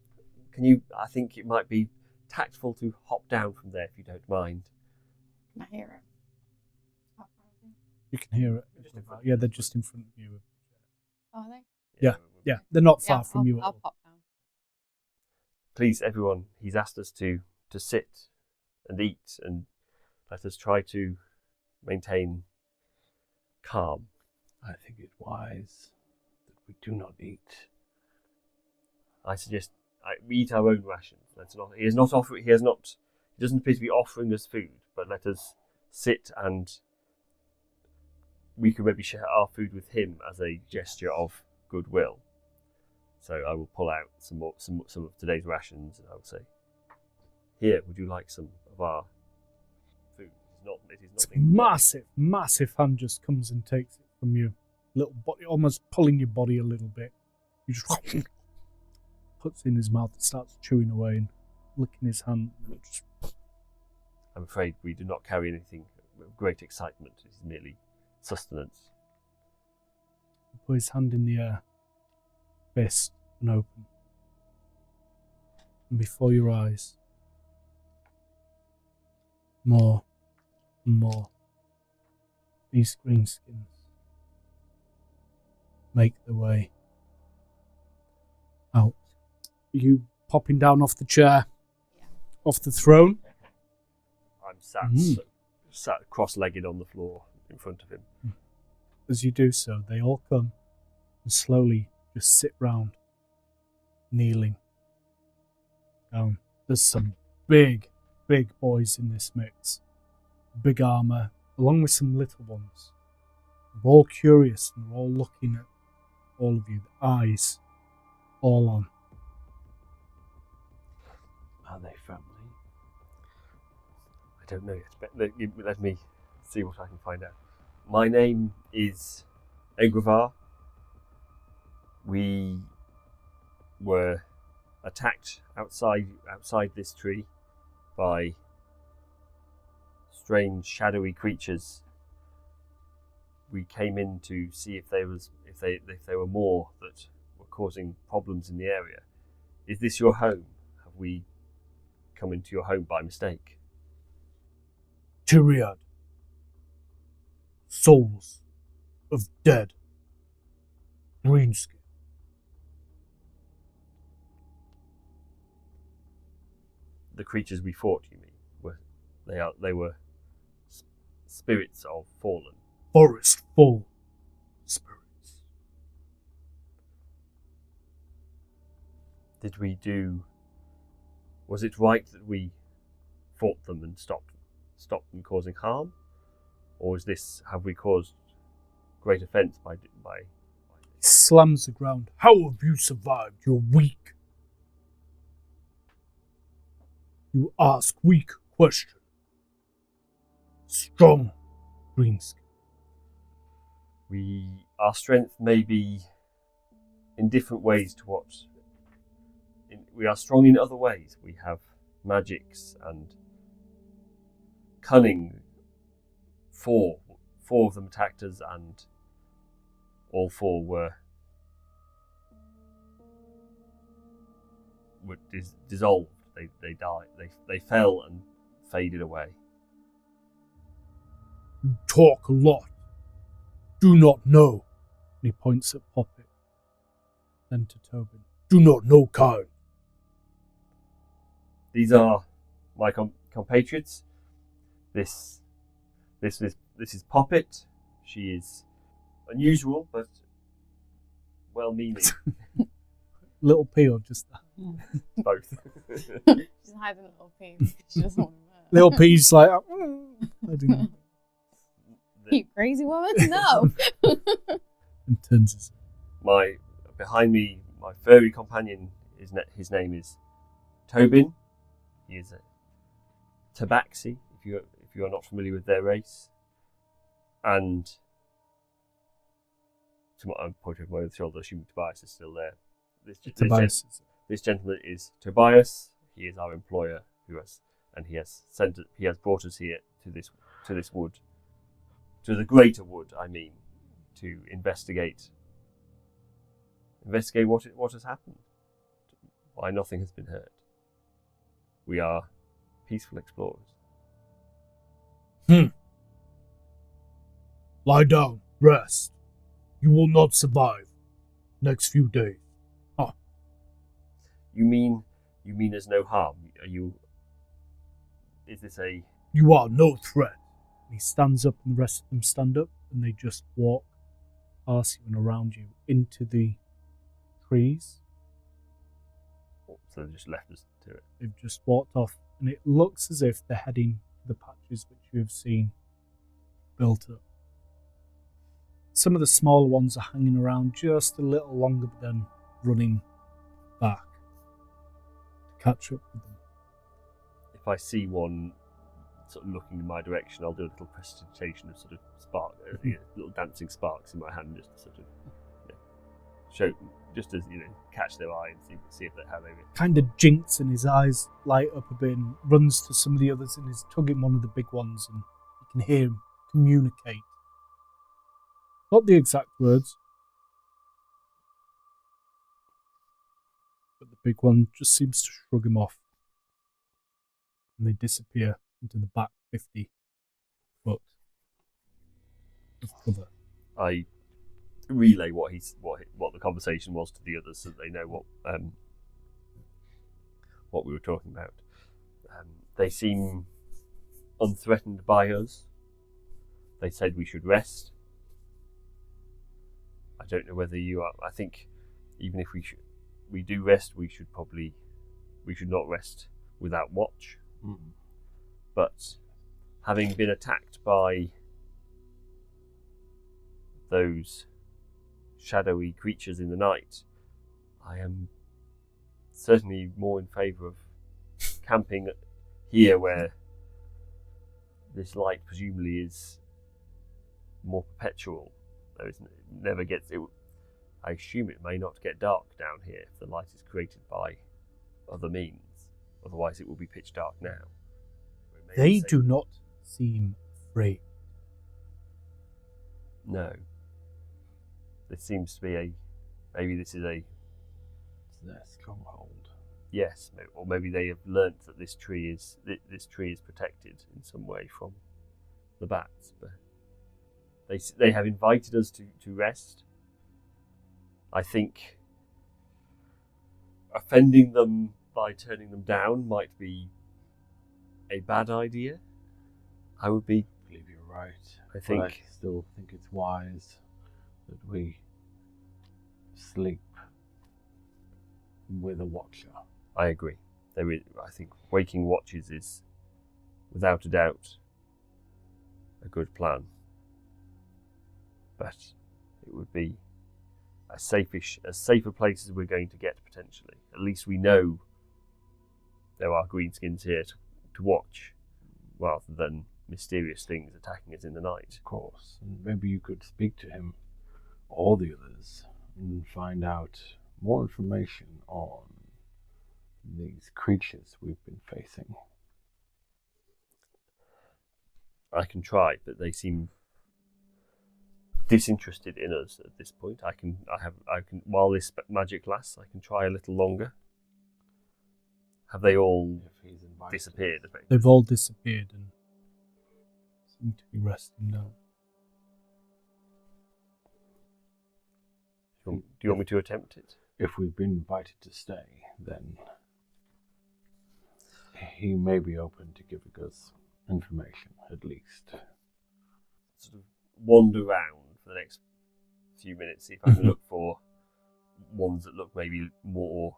C: I think it might be tactful to hop down from there if you don't mind.
E: Can I hear it?
B: You can hear it. Yeah, they're just in front of you.
E: Oh, are they?
B: Yeah, they're not far from you at
E: I'll
B: all.
E: pop down.
C: Please, everyone, he's asked us to sit and eat, and let us try to maintain calm.
D: I think it wise that we do not eat.
C: I suggest we eat our own rations. He doesn't appear to be offering us food, but let us sit, and we can maybe share our food with him as a gesture of goodwill. So I will pull out some of today's rations, and I will say, "Here, would you like some of our food?" It is
B: It's
C: nothing.
B: massive hand just comes and takes it from you. Little body, almost pulling your body a little bit. You just puts it in his mouth and starts chewing away and licking his hand. And just...
C: I'm afraid we do not carry anything great excitement. It is merely sustenance.
B: He put his hand in the air, fist and open. And before your eyes, more and more, these greenskins make their way out. Are you popping down off the chair?
E: Yeah.
B: Off the throne?
C: I'm sat cross-legged on the floor in front of him.
B: As you do so, they all come and slowly just sit round, kneeling down. There's some big boys in this mix. Big armour, along with some little ones. They're all curious and they're all looking at all of you. The eyes all on.
D: Are they family?
C: I don't know yet, but let me see what I can find out. My name is Egrevar. We were attacked outside this tree by strange shadowy creatures. We came in to see if there were more that were causing problems in the area. Is this your home? Have we come into your home by mistake?
B: Tyriad. Souls of dead. Greenskin.
C: The creatures we fought, you mean? They were spirits of fallen.
B: Forest full spirits.
C: Was it right that we fought them and stopped them causing harm? Or have we caused great offence by
B: He slams the ground. How have you survived? You're weak. You ask weak question. Strong greenskin.
C: Our strength may be in different ways to what... we are strong in other ways. We have magics and cunning. Four of them attacked us, and all four were dissolved. They died. They fell and faded away.
B: You talk a lot. Do not know. And he points at Poppet. Then to Tobin. Do not know kind.
C: These are my compatriots. This is Poppet. She is unusual but well-meaning.
B: Little P or just that?
C: Both.
E: She's hiding a little pee because she doesn't want to murder.
B: Little P's like, I didn't.
E: You crazy woman? No.
B: And turns his.
C: Behind me, my furry companion, his name is Tobin. He is a Tabaxi, if you are not familiar with their race. And I'm pointing over my other shoulder, assuming Tobias is still there. This gentleman is Tobias. He is our employer, he has brought us here to this wood, to the greater wood. I mean, to investigate what has happened, why nothing has been hurt. We are peaceful explorers.
B: Lie down, rest. You will not survive next few days.
C: You mean there's no harm? Is this a...
B: You are no threat. And he stands up and the rest of them stand up and they just walk past you and around you into the trees.
C: So they just left us to it.
B: They've just walked off and it looks as if they're heading to the patches which you have seen built up. Some of the smaller ones are hanging around just a little longer, but then running back to catch up with them.
C: If I see one sort of looking in my direction, I'll do a little prestidigitation of sort of spark, little dancing sparks in my hand, just to sort of show, just to catch their eye and see if they have any.
B: Kind of jinks and his eyes light up a bit and runs to some of the others and is tugging one of the big ones and he can hear him communicate. Not the exact words, but the big one just seems to shrug him off. And they disappear into the back 50 foot of cover.
C: I relay what the conversation was to the others, so that they know what we were talking about. They seem unthreatened by us. They said we should rest. I don't know whether you are. I think even if we do rest, we should not rest without watch. But having been attacked by those shadowy creatures in the night, I am certainly more in favour of camping here, where this light presumably is more perpetual. There isn't, it never gets. I assume it may not get dark down here if the light is created by other means. Otherwise, it will be pitch dark now.
B: They do not seem afraid.
C: No. This seems to be maybe this is
D: It's their stronghold.
C: yes, or maybe they have learnt that this tree is protected in some way from the bats. But they have invited us to rest. I think offending them by turning them down might be a bad idea. I believe
D: you're right.
C: I think
D: But I still think it's wise that we sleep with a watcher.
C: I agree. I think waking watches is, without a doubt, a good plan. But it would be as safer place as we're going to get potentially. At least we know there are greenskins here to watch, rather than mysterious things attacking us in the night.
D: Of course. And maybe you could speak to him or the others and find out more information on these creatures we've been facing.
C: I can try, but they seem disinterested in us at this point. I can while this magic lasts, I can try a little longer. Have they all disappeared? Effectively?
B: They've all disappeared and seem to be resting now.
C: Do you want me to attempt it?
D: If we've been invited to stay, then he may be open to giving us information, at least.
C: Sort of wander around for the next few minutes, see if I can look for ones that look maybe more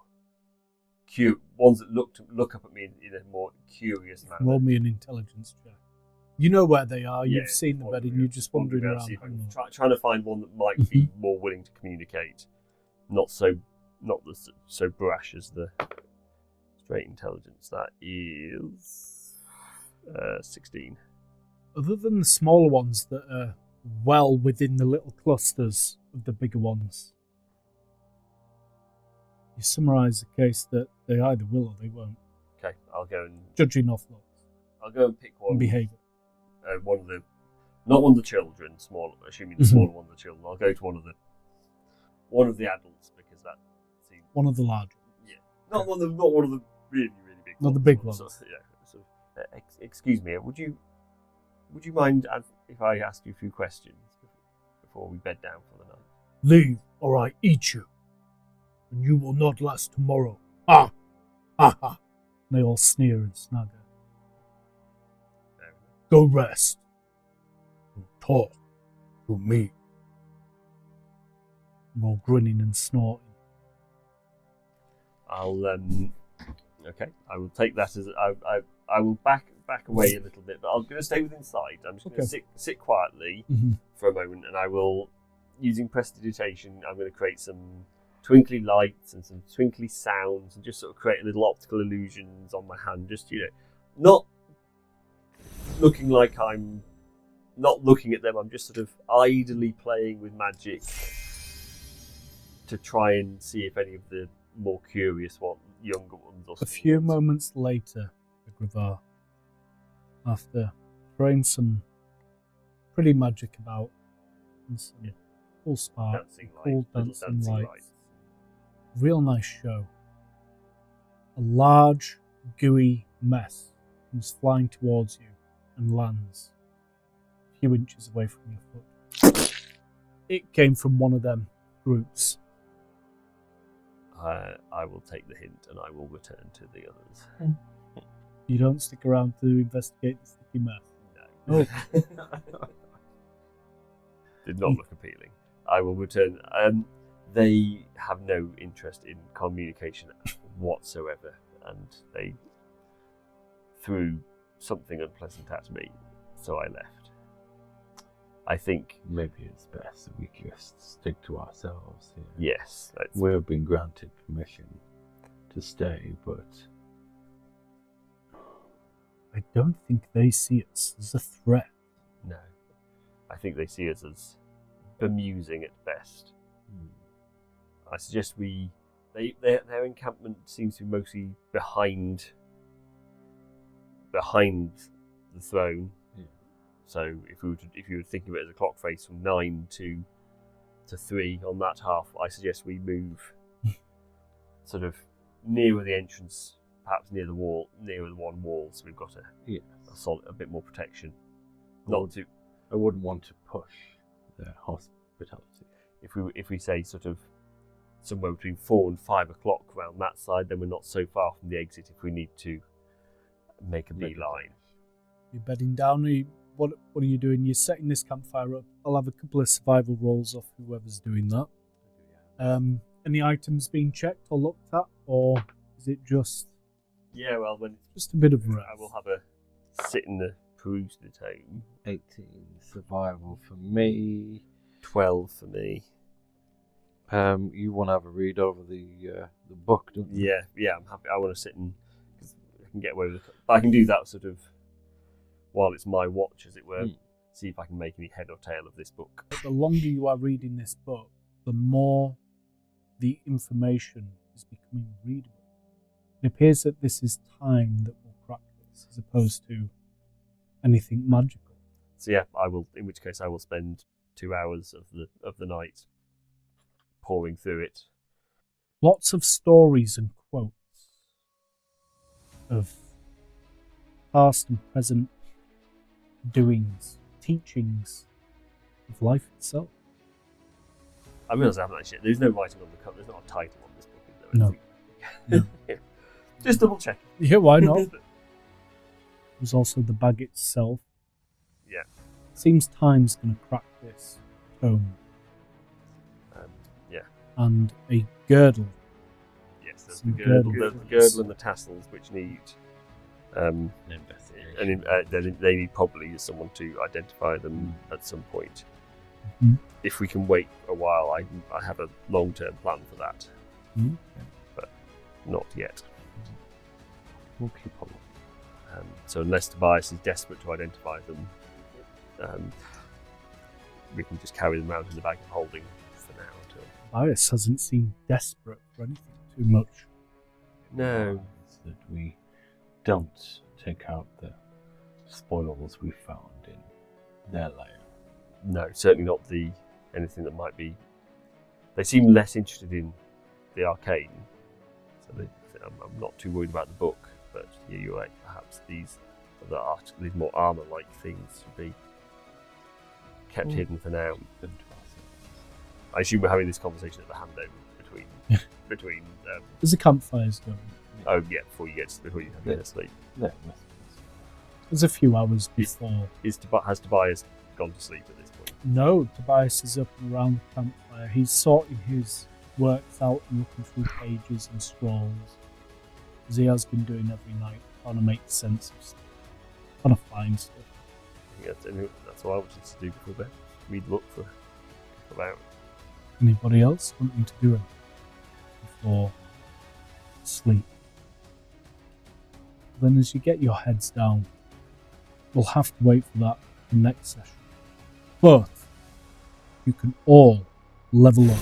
C: ones that look up at me in a more curious manner.
B: Roll me an intelligence check. You know where they are.
C: Yeah,
B: You've seen the bed, and you're just wandering around.
C: See if I'm trying to find one that might be more willing to communicate, not so brash as the straight intelligence. That is 16.
B: Other than the smaller ones that are well within the little clusters of the bigger ones, you summarise the case that they either will or they won't.
C: Okay, I'll go and
B: Judging off looks
C: I'll go and pick one.
B: and behaviour.
C: Not one of the children, assuming the smaller ones are children. I'll go to one of the adults, because that seems
B: One of the larger.
C: yeah, not one of the really big
B: Not
C: ones.
B: the big ones.
C: So, excuse me, would you mind if I asked you a few questions before we bed down for the night?
B: Leave, or I eat you, and you will not last tomorrow. Ah! Ha ha! They all sneer and snugger.
C: Fair enough.
B: Go rest. And talk to me. I'm all grinning and snorting.
C: I'll okay. I will take that as I will back away a little bit, but I'm going to stay within sight. I'm just going to sit quietly for a moment, and I will, using prestidigitation, I'm going to create some twinkly lights and some twinkly sounds, and just sort of create little optical illusions on my hand. Just not looking like I'm not looking at them. I'm just sort of idly playing with magic to try and see if any of the more curious younger ones. Or
B: A few moments later, Agrivar, after throwing some pretty magic about. And some
C: Yeah.
B: cool spark,
C: Dancing
B: cool
C: lights, little
B: dancing
C: dancing
B: lights.
C: lights.
B: Real nice show. A large, gooey mess comes flying towards you and lands a few inches away from your foot. It came from one of them groups.
C: I will take the hint and I will return to the others.
B: You don't stick around to investigate the sticky mess.
C: No.
B: Oh.
C: Did not look appealing. I will return. They have no interest in communication whatsoever, and they threw something unpleasant at me, so I left. I think,
D: Maybe it's best that we just stick to ourselves here.
C: yes,
D: We've been granted permission to stay, but
B: I don't think they see us as a threat.
C: no. I think they see us as bemusing at best. I suggest their encampment seems to be mostly behind the throne.
D: Yeah.
C: So if you were thinking of it as a clock face from 9 to 3 on that half, I suggest we move sort of nearer the entrance, perhaps near the one wall, so we've got a bit more protection.
D: I wouldn't want to push their hospitality.
C: If we say sort of somewhere between 4 and 5 o'clock around that side, then we're not so far from the exit if we need to make a beeline.
B: You're bedding down. What are you doing? You're setting this campfire up. I'll have a couple of survival rolls off whoever's doing that. Any items being checked or looked at, or is it just
C: Yeah, well, when
B: a bit of rest?
C: I will have a sit in the peruse the tome.
D: 18 survival for me.
C: 12 for me.
D: You want to have a read over the book, don't you?
C: Yeah, I'm happy. I want to sit and because I can get away with it. I can do that sort of while it's my watch, as it were. See if I can make any head or tail of this book.
B: The longer you are reading this book, the more the information is becoming readable. It appears that this is time that will crack this, as opposed to anything magical.
C: So yeah, I will. In which case, I will spend 2 hours of the night pouring through it.
B: Lots of stories and quotes of past and present doings, teachings of life itself.
C: I realise I haven't actually. There's no writing on the cover. There's not a title on this book, is there?
B: No.
C: Just double check.
B: Yeah, why not? There's also the bag itself.
C: Yeah.
B: Seems time's going to crack this tome.
C: Yeah.
B: And a girdle.
C: Yes, there's
B: Some
C: the girdle,
B: girdles.
C: and the tassels, which need
D: An investigation.
C: and they need probably someone to identify them at some point.
B: Mhm.
C: If we can wait a while, I have a long-term plan for that,
B: Mhm.
C: but not yet.
D: We'll keep on.
C: So unless Tobias is desperate to identify them, we can just carry them around in the bag of holding for now. Until
B: Bias hasn't seemed desperate for anything too much.
C: no,
D: It's that we don't take out the spoils we found in their lair.
C: no, certainly not anything that might be. They seem less interested in the arcane, so I'm not too worried about the book. But yeah, you're right. Perhaps these more armor-like things should be kept hidden for now. I assume we're having this conversation at the handover between.
B: There's a campfires going.
C: Oh yeah, before you have to sleep.
D: Yeah,
B: There's a few hours before.
C: Has Tobias gone to sleep at this point?
B: No, Tobias is up and around the campfire. He's sorting his works out and looking through pages and scrolls, as he has been doing every night, trying to make sense of stuff, trying to find stuff.
C: I think that's what I wanted to do before bed. Read the book for about.
B: Anybody else wanting to do it before sleep? Then as you get your heads down, we'll have to wait for that for the next session. But you can all level up